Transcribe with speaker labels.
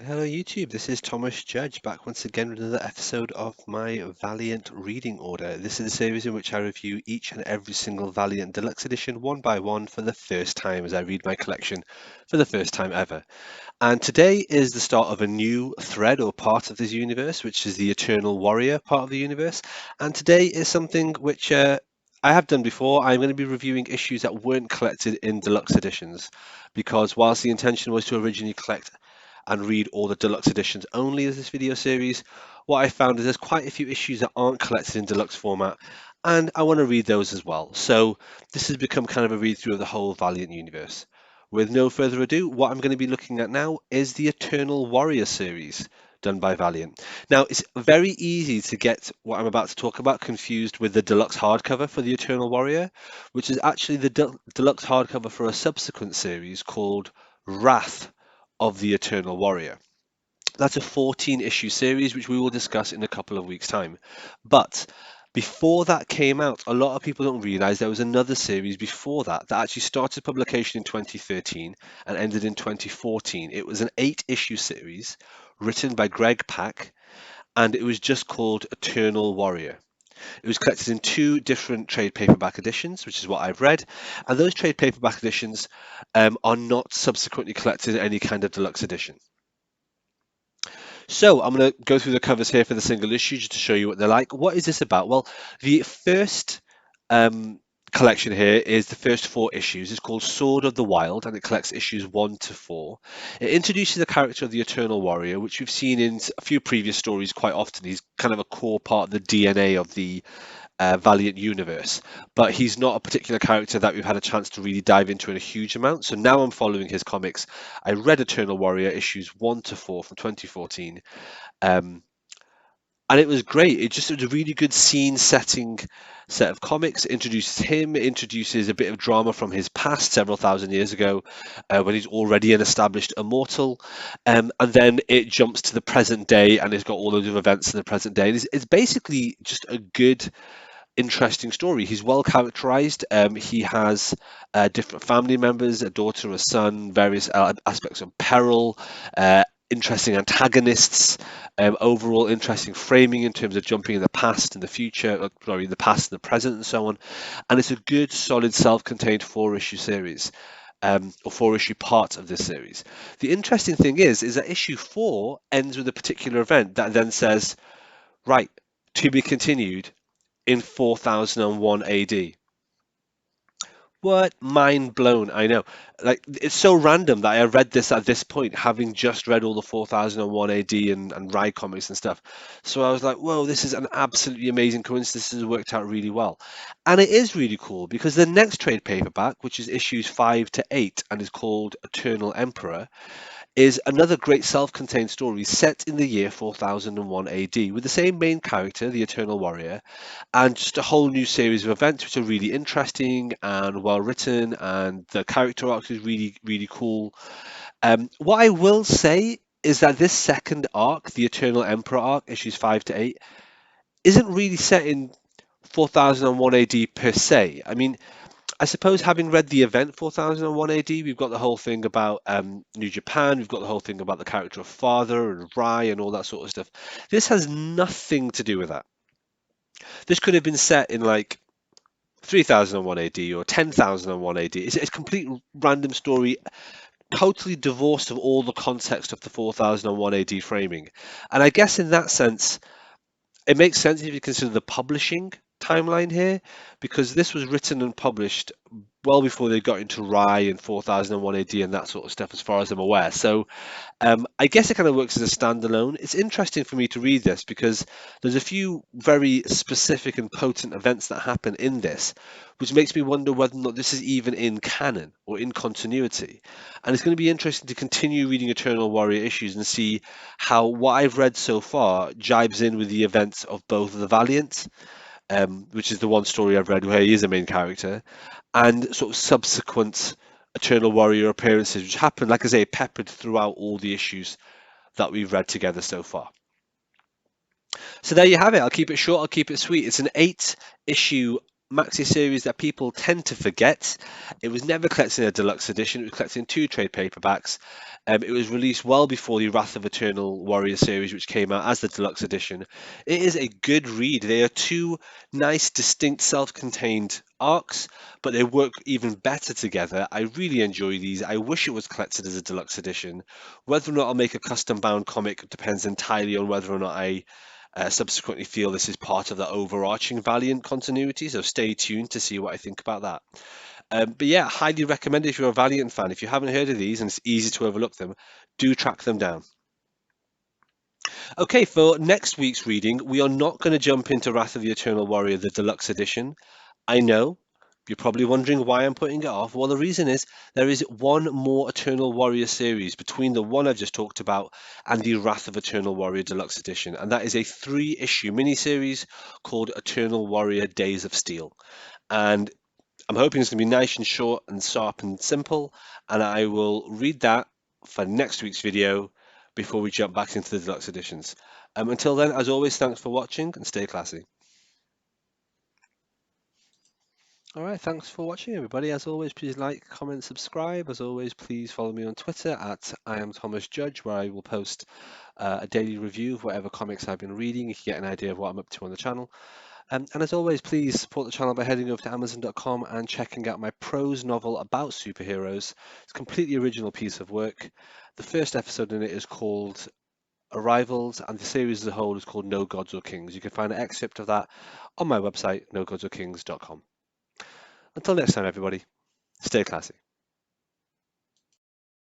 Speaker 1: Hello YouTube, this is Thomas Judge back once again with another episode of my Valiant reading order. This is a series in which I review each and every single Valiant Deluxe Edition one by one for the first time as I read my collection for the first time ever. And today is the start of a new thread or part of this universe, which is the Eternal Warrior part of the universe. And today is something which I have done before. I'm going to be reviewing issues that weren't collected in deluxe editions because whilst the intention was to originally collect and read all the deluxe editions only as this video series, what I found is there's quite a few issues that aren't collected in deluxe format, and I want to read those as well. So this has become kind of a read through of the whole Valiant universe. With no further ado, what I'm going to be looking at now is the Eternal Warrior series done by Valiant. Now, it's very easy to get what I'm about to talk about confused with the deluxe hardcover for the Eternal Warrior, which is actually the deluxe hardcover for a subsequent series called Wrath of the Eternal Warrior. That's a 14 issue series, which we will discuss in a couple of weeks' time. But before that came out, a lot of people don't realize there was another series before that that actually started publication in 2013 and ended in 2014. It was an 8 issue series written by Greg Pak, and it was just called Eternal Warrior. It was collected in 2 different trade paperback editions, which is what I've read, and those trade paperback editions are not subsequently collected in any kind of deluxe edition. So I'm going to go through the covers here for the single issue just to show you what they're like. What is this about? Well, the first um, collection here is the first 4 issues. It's called Sword of the Wild, and it collects issues 1 to 4. It introduces the character of the Eternal Warrior, which we've seen in a few previous stories quite often. He's kind of a core part of the DNA of the Valiant universe, but he's not a particular character that we've had a chance to really dive into in a huge amount. So now I'm following his comics. I read Eternal Warrior issues 1 to 4 from 2014, um, and it was great. It was a really good scene setting set of comics. It introduces him, it introduces a bit of drama from his past several thousand years ago, when he's already an established immortal, and then it jumps to the present day, and it's got all those events in the present day. And it's basically just a good interesting story. He's well characterized. He has different family members, a daughter, a son, various aspects of peril, interesting antagonists, overall interesting framing in terms of jumping in the past and the future, sorry, the past and the present, and so on. And it's a good, solid, self-contained 4 issue series. Or 4 issue part of this series. The interesting thing is that issue 4 ends with a particular event that then says, right, to be continued in 4001 AD. What? Mind blown, I know. Like, it's so random that I read this at this point, having just read all the 4001 AD and Rye comics and stuff. So I was like, whoa, this is an absolutely amazing coincidence. This has worked out really well. And it is really cool because the next trade paperback, which is issues 5 to 8 and is called Eternal Emperor, is another great self-contained story set in the year 4001 AD with the same main character, the Eternal Warrior, and just a whole new series of events which are really interesting and well written, and the character arc is really, really cool. What I will say is that this second arc, the Eternal Emperor arc, issues 5 to 8, isn't really set in 4001 AD per se. I mean, I suppose having read the event 4001 AD, we've got the whole thing about New Japan, we've got the whole thing about the character of Father and Rai and all that sort of stuff. This has nothing to do with that. This could have been set in like 3001 AD or 10,001 AD. It's a complete random story, totally divorced of all the context of the 4001 AD framing. And I guess in that sense, it makes sense if you consider the publishing timeline here, because this was written and published well before they got into Rye and 4001 AD and that sort of stuff, as far as I'm aware. So I guess it kind of works as a standalone. It's interesting for me to read this because there's a few very specific and potent events that happen in this, which makes me wonder whether or not this is even in canon or in continuity. And it's going to be interesting to continue reading Eternal Warrior issues and see how what I've read so far jibes in with the events of both of the Valiant, which is the one story I've read where he is a main character, and sort of subsequent Eternal Warrior appearances, which happen, like I say, peppered throughout all the issues that we've read together so far. So there you have it. I'll keep it short, I'll keep it sweet. It's an 8 issue maxi series that people tend to forget. It was never collected in a deluxe edition, it was collected in 2 trade paperbacks. It was released well before the Wrath of Eternal Warrior series, which came out as the deluxe edition. It is a good read. They are two nice, distinct, self-contained arcs, but they work even better together. I really enjoy these. I wish it was collected as a deluxe edition. Whether or not I'll make a custom-bound comic depends entirely on whether or not I subsequently feel this is part of the overarching Valiant continuity, so stay tuned to see what I think about that. But yeah, highly recommend if you're a Valiant fan. If you haven't heard of these and it's easy to overlook them, do track them down. Okay, for next week's reading, we are not going to jump into Wrath of the Eternal Warrior, the deluxe edition. I know you're probably wondering why I'm putting it off. Well, the reason is there is one more Eternal Warrior series between the one I've just talked about and the Wrath of Eternal Warrior Deluxe Edition, and that is a 3-issue miniseries called Eternal Warrior Days of Steel. And I'm hoping it's going to be nice and short and sharp and simple, and I will read that for next week's video before we jump back into the deluxe editions. Until then, as always, thanks for watching and stay classy. All right, thanks for watching, everybody. As always, please like, comment, subscribe. As always, please follow me on Twitter at I am Thomas Judge, where I will post a daily review of whatever comics I've been reading. You can get an idea of what I'm up to on the channel. And as always, please support the channel by heading over to Amazon.com and checking out my prose novel about superheroes. It's a completely original piece of work. The first episode in it is called Arrivals, and the series as a whole is called No Gods or Kings. You can find an excerpt of that on my website, nogodsorkings.com. Until next time, everybody, stay classy.